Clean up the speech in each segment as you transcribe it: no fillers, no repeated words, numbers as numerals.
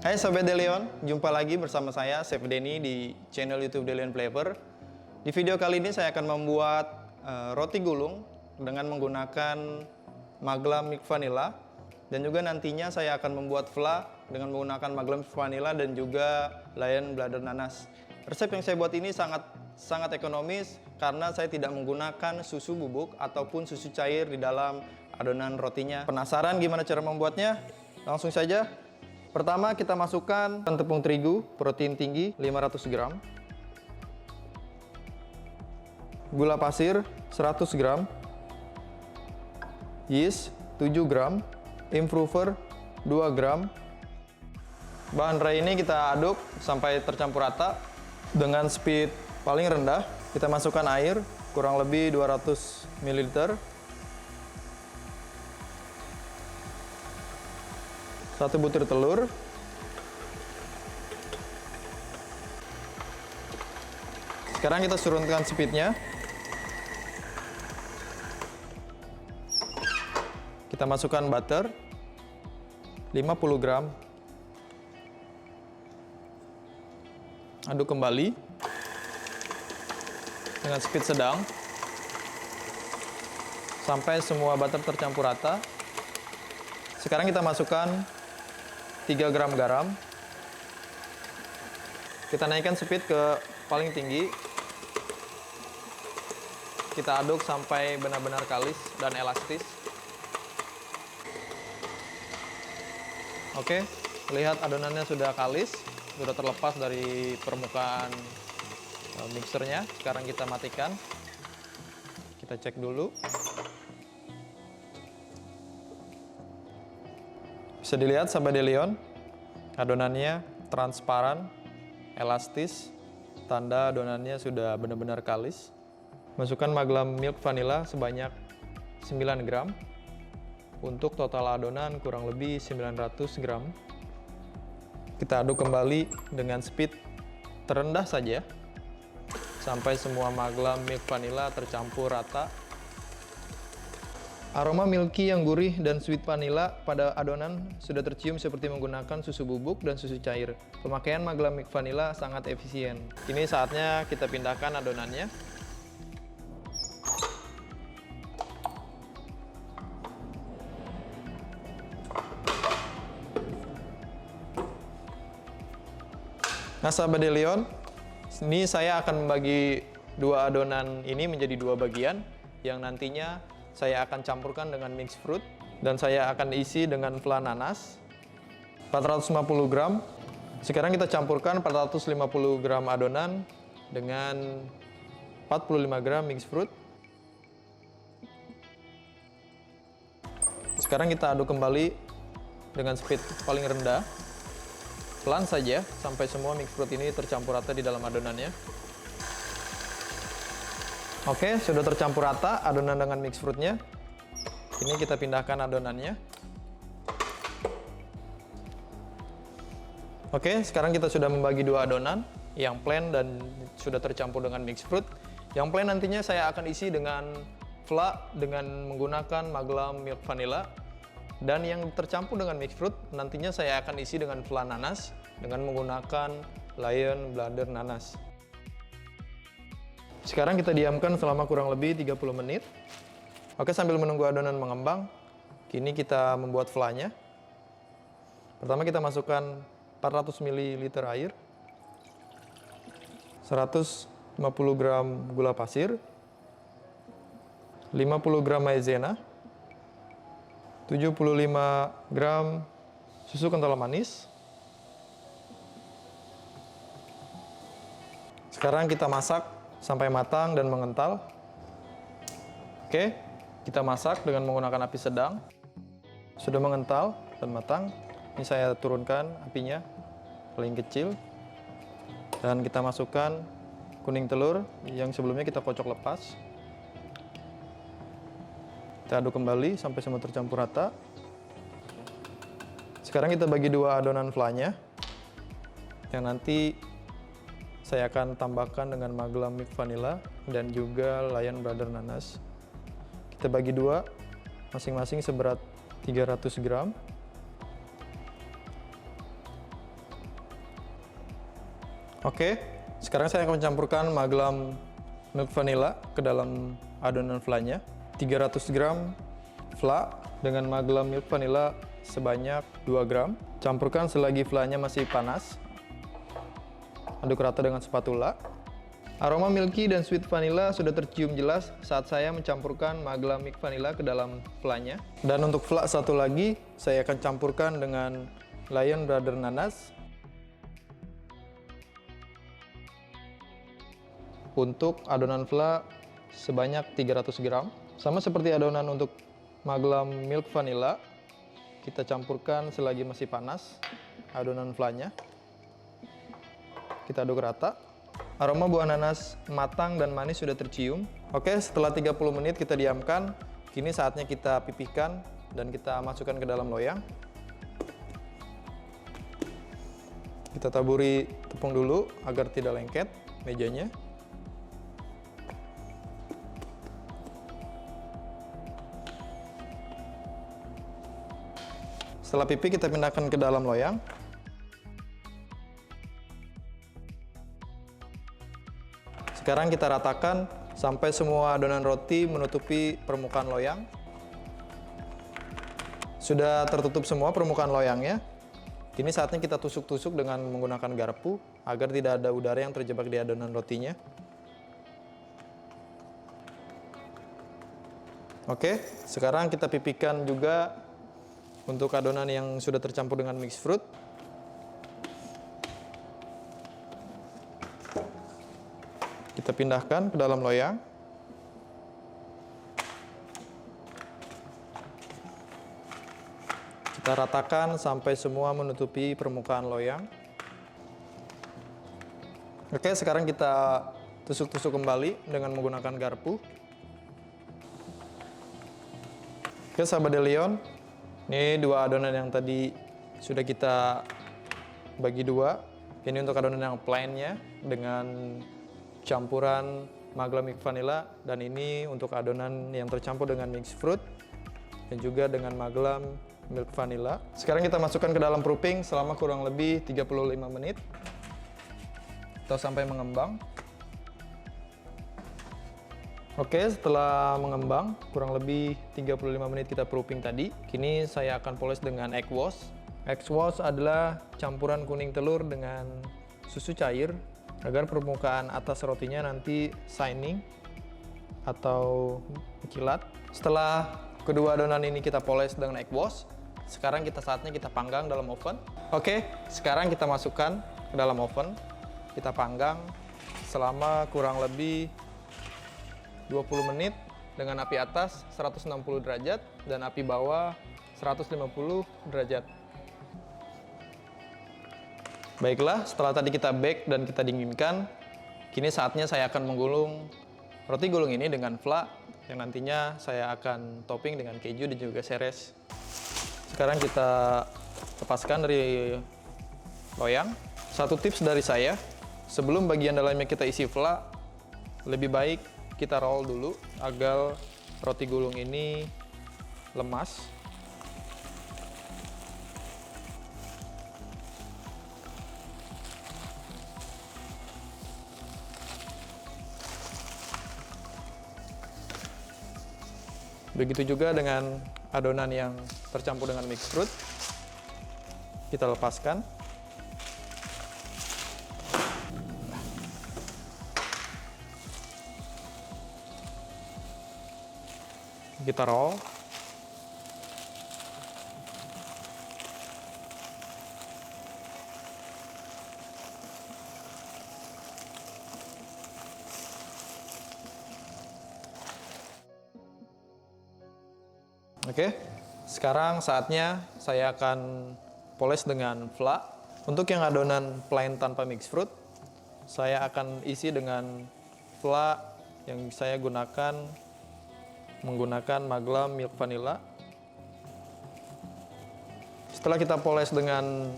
Hai Sobat Delion, jumpa lagi bersama saya, Chef Denny di channel YouTube Delion Flavor. Di video kali ini saya akan membuat roti gulung dengan menggunakan Maglam Milk Vanilla. Dan juga nantinya saya akan membuat fla dengan menggunakan Maglam Milk Vanilla dan juga Lion Bladder Nanas. Resep yang saya buat ini sangat ekonomis karena saya tidak menggunakan susu bubuk ataupun susu cair di dalam adonan rotinya. Penasaran gimana cara membuatnya? Langsung saja. Pertama kita masukkan tepung terigu protein tinggi 500 gram, gula pasir 100 gram, yeast 7 gram, improver 2 gram. Bahan dry ini kita aduk sampai tercampur rata dengan speed paling rendah. Kita masukkan air kurang lebih 200 ml, 1 butir telur, sekarang kita turunkan speednya. Kita masukkan butter 50 gram, aduk kembali dengan speed sedang sampai semua butter tercampur rata. Sekarang kita masukkan 3 gram garam. Kita naikkan speed ke paling tinggi. Kita aduk sampai benar-benar kalis dan elastis. Oke, lihat adonannya sudah kalis, sudah terlepas dari permukaan mixernya. Sekarang kita matikan. Kita cek dulu. Bisa dilihat Sobat Delion, adonannya transparan, elastis, tanda adonannya sudah benar-benar kalis. Masukkan Maglam Milk Vanilla sebanyak 9 gram. Untuk total adonan kurang lebih 900 gram. Kita aduk kembali dengan speed terendah saja sampai semua Maglam Milk Vanilla tercampur rata. Aroma milky yang gurih dan sweet vanilla pada adonan sudah tercium seperti menggunakan susu bubuk dan susu cair. Pemakaian Maglam Milk Vanilla sangat efisien. Kini saatnya kita pindahkan adonannya. Nah Sobat Delion, ini saya akan membagi dua adonan ini menjadi dua bagian yang nantinya saya akan campurkan dengan mixed fruit dan saya akan isi dengan flan nanas 450 gram. Sekarang kita campurkan 450 gram adonan dengan 45 gram mixed fruit. Sekarang kita aduk kembali dengan speed paling rendah. Pelan saja sampai semua mixed fruit ini tercampur rata di dalam adonannya. Oke, sudah tercampur rata adonan dengan mixed fruitnya. Ini kita pindahkan adonannya. Oke, sekarang kita sudah membagi dua adonan, yang plain dan sudah tercampur dengan mixed fruit. Yang plain nantinya saya akan isi dengan fla dengan menggunakan Maglam Milk Vanilla. Dan yang tercampur dengan mixed fruit nantinya saya akan isi dengan flan nanas dengan menggunakan Lion Bladder Nanas. Sekarang kita diamkan selama kurang lebih 30 menit. Oke, sambil menunggu adonan mengembang, kini kita membuat flanya. Pertama kita masukkan 400 ml air, 150 gram gula pasir, 50 gram maizena, 75 gram susu kental manis. Sekarang kita masak sampai matang dan mengental. Oke, kita masak dengan menggunakan api sedang. Sudah mengental dan matang. Ini saya turunkan apinya paling kecil. Dan kita masukkan kuning telur yang sebelumnya kita kocok lepas. Kita aduk kembali sampai semua tercampur rata. Sekarang kita bagi dua adonan flanya yang nanti saya akan tambahkan dengan Maglam Milk Vanilla dan juga Lion Bladder Nanas. Kita bagi dua, masing-masing seberat 300 gram. Oke, sekarang saya akan mencampurkan Magelang milk vanilla ke dalam adonan flan-nya. 300 gram flan dengan Magelang milk vanilla sebanyak 2 gram. Campurkan selagi flan-nya masih panas. Aduk rata dengan spatula. Aroma milky dan sweet vanilla sudah tercium jelas saat saya mencampurkan Magelang milk vanilla ke dalam flan-nya. Dan untuk flan satu lagi, saya akan campurkan dengan Lion Brother nanas. Untuk adonan flan sebanyak 300 gram. Sama seperti adonan untuk Magelang milk vanilla, kita campurkan selagi masih panas adonan flan-nya. Kita aduk rata. Aroma buah nanas matang dan manis sudah tercium. Oke, setelah 30 menit kita diamkan. Kini saatnya kita pipihkan dan kita masukkan ke dalam loyang. Kita taburi tepung dulu agar tidak lengket mejanya. Setelah pipih kita pindahkan ke dalam loyang. Sekarang kita ratakan sampai semua adonan roti menutupi permukaan loyang. Sudah tertutup semua permukaan loyangnya. Kini saatnya kita tusuk-tusuk dengan menggunakan garpu agar tidak ada udara yang terjebak di adonan rotinya. Oke, sekarang kita pipihkan juga untuk adonan yang sudah tercampur dengan mixed fruit. Kita pindahkan ke dalam loyang. Kita ratakan sampai semua menutupi permukaan loyang. Oke, sekarang kita tusuk-tusuk kembali dengan menggunakan garpu. Oke, sahabat Delion, ini dua adonan yang tadi sudah kita bagi dua. Ini untuk adonan yang plain-nya dengan campuran Magelang milk vanilla, dan ini untuk adonan yang tercampur dengan mixed fruit dan juga dengan Magelang milk vanilla. Sekarang kita masukkan ke dalam proofing selama kurang lebih 35 menit atau sampai mengembang. Oke, setelah mengembang kurang lebih 35 menit kita proofing tadi, kini saya akan poles dengan egg wash. Egg wash adalah campuran kuning telur dengan susu cair agar permukaan atas rotinya nanti shining atau kilat. Setelah kedua adonan ini kita poles dengan egg wash, sekarang saatnya kita panggang dalam oven. Oke, sekarang kita masukkan ke dalam oven. Kita panggang selama kurang lebih 20 menit dengan api atas 160 derajat dan api bawah 150 derajat. Baiklah, setelah tadi kita bake dan kita dinginkan, kini saatnya saya akan menggulung roti gulung ini dengan flan yang nantinya saya akan topping dengan keju dan juga seres. Sekarang kita lepaskan dari loyang. Satu tips dari saya, sebelum bagian dalamnya kita isi flan, lebih baik kita roll dulu agar roti gulung ini lemas. Begitu juga dengan adonan yang tercampur dengan mixed fruit. Kita lepaskan. Kita roll. Oke, sekarang saatnya saya akan poles dengan flan. Untuk yang adonan plain tanpa mixed fruit, saya akan isi dengan flan yang saya gunakan menggunakan Magelang milk vanilla. Setelah kita poles dengan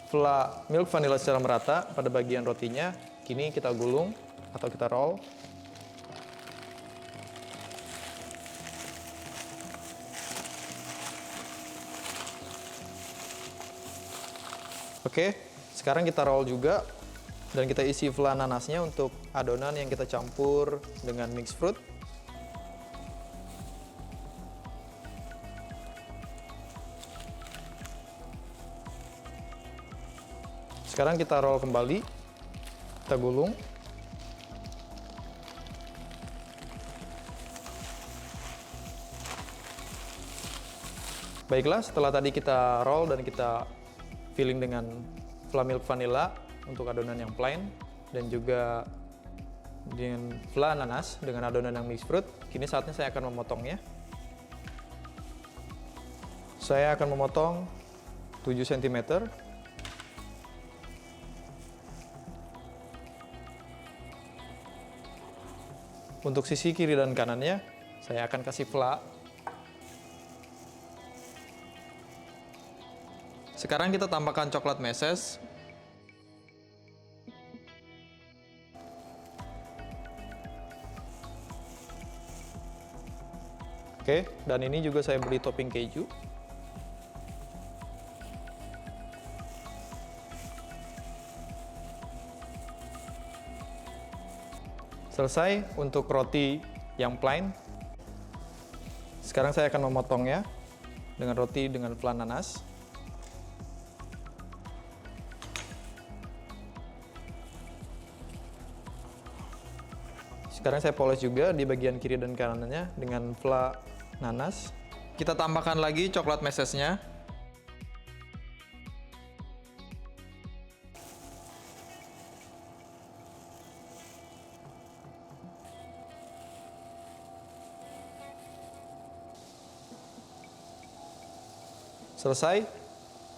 flan milk vanilla secara merata pada bagian rotinya, kini kita gulung atau kita roll. Oke, sekarang kita roll juga Dan kita isi flan nanasnya untuk adonan yang kita campur dengan mixed fruit. Sekarang kita roll kembali, kita gulung. Baiklah, setelah tadi kita roll dan kita filling dengan flan milk vanilla untuk adonan yang plain dan juga dengan flan nanas dengan adonan yang mixed fruit, kini saatnya saya akan memotongnya. Saya akan memotong 7 cm. Untuk sisi kiri dan kanannya, saya akan kasih fla. Sekarang kita tambahkan coklat meses. Oke, dan ini juga saya beri topping keju. Selesai untuk roti yang plain. Sekarang saya akan memotongnya dengan roti dengan flan nanas. Sekarang saya poles juga di bagian kiri dan kanannya dengan flan nanas. Kita tambahkan lagi coklat mesesnya. Selesai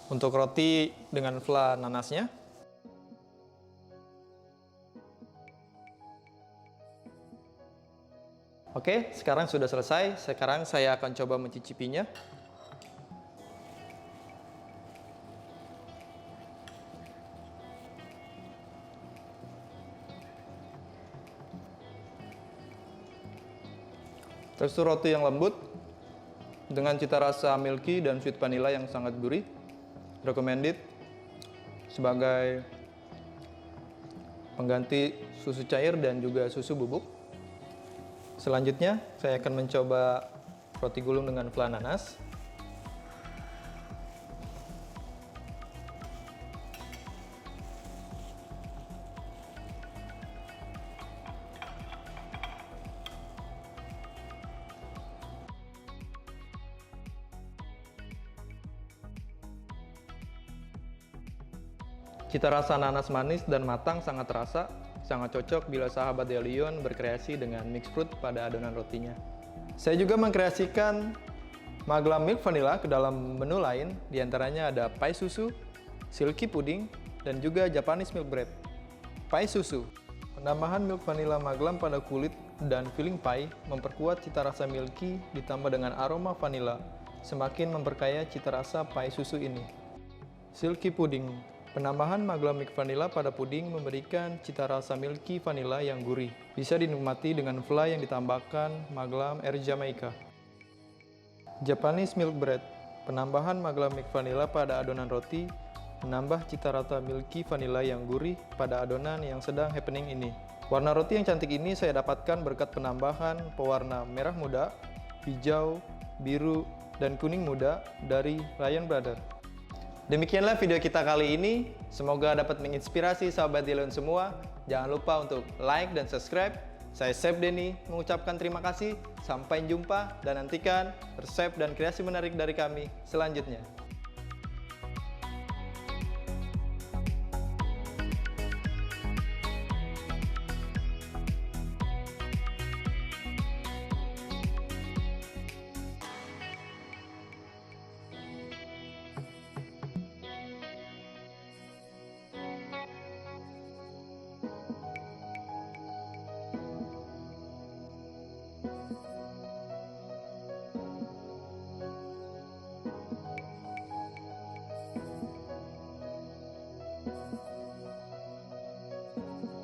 untuk roti dengan flan nanasnya. Oke, sekarang sudah selesai. Sekarang saya akan coba mencicipinya. Tekstur roti yang lembut dengan cita rasa milky dan sweet vanilla yang sangat gurih. Recommended sebagai pengganti susu cair dan juga susu bubuk. Selanjutnya, saya akan mencoba roti gulung dengan flan nanas. Cita rasa nanas manis dan matang sangat terasa, sangat cocok bila sahabat Delion berkreasi dengan mixed fruit pada adonan rotinya. Saya juga mengkreasikan Maglam milk vanilla ke dalam menu lain, diantaranya ada pie susu, silky pudding, dan juga Japanese milk bread. Pie susu, penambahan milk vanilla Maglam pada kulit dan filling pie memperkuat cita rasa milky ditambah dengan aroma vanilla, semakin memperkaya cita rasa pie susu ini. Silky pudding, penambahan Maglam milk vanilla pada puding memberikan cita rasa milky vanilla yang gurih. Bisa dinikmati dengan flan yang ditambahkan Maglam Air Jamaica. Japanese milk bread, penambahan Maglam milk vanilla pada adonan roti menambah cita rasa milky vanilla yang gurih pada adonan yang sedang happening ini. Warna roti yang cantik ini saya dapatkan berkat penambahan pewarna merah muda, hijau, biru, dan kuning muda dari Lion Brothers. Demikianlah video kita kali ini. Semoga dapat menginspirasi sahabat Delion semua. Jangan lupa untuk like dan subscribe. Saya Chef Denny mengucapkan terima kasih. Sampai jumpa dan nantikan resep dan kreasi menarik dari kami selanjutnya.